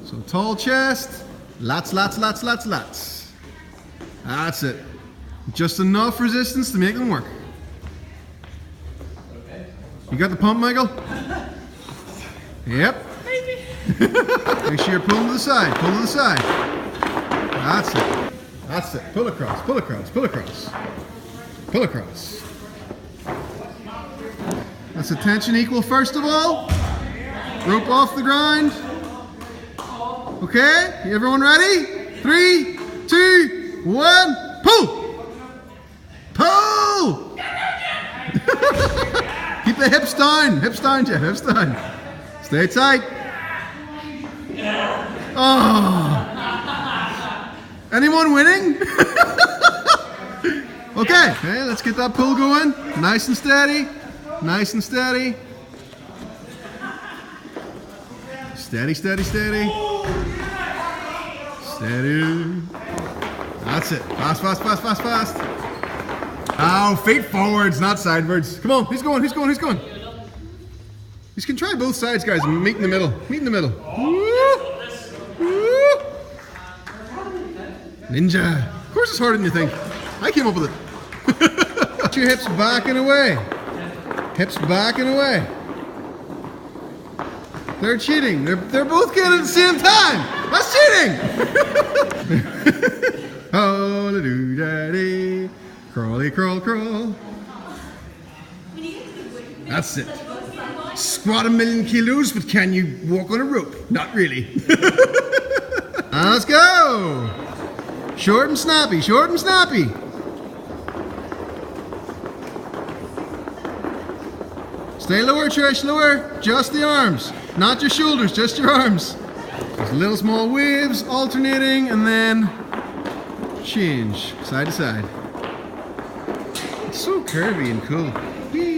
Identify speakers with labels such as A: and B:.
A: So tall chest, lats, lats, lats, lats, lats. That's it. Just enough resistance to make them work. You got the pump, Michael? Yep. Make sure you're pulling to the side. Pull to the side. That's it. That's it. Pull across. Pull across. Pull across. Pull across. That's the tension equal first of all. Rope off the grind. Okay, everyone ready? 3, 2, 1, pull! Pull! Keep the hips down, Jeff, hips down. Stay tight. Oh! Anyone winning? Okay, let's get that pull going. Nice and steady. Nice and steady. Steady, steady, steady. Steady. That's it. Fast, fast, fast, fast, fast. Oh, feet forwards, not sidewards. Come on, he's going, he's going, he's going. You can try both sides, guys, and meet in the middle. Meet in the middle. Woo. Woo. Ninja. Of course it's harder than you think. I came up with it. Put your hips back and away. Hips back and away. They're cheating. They're both getting it at the same time. That's cheating. Hallelujah. Crawly, crawl, crawl. That's it. Squat 1,000,000 kilos, but can you walk on a rope? Not really. Let's go. Short and snappy, short and snappy. Stay lower, Trish, lower. Just the arms. Not your shoulders, just your arms. Just little small waves, alternating, and then change, side to side. It's so curvy and cool. Whee.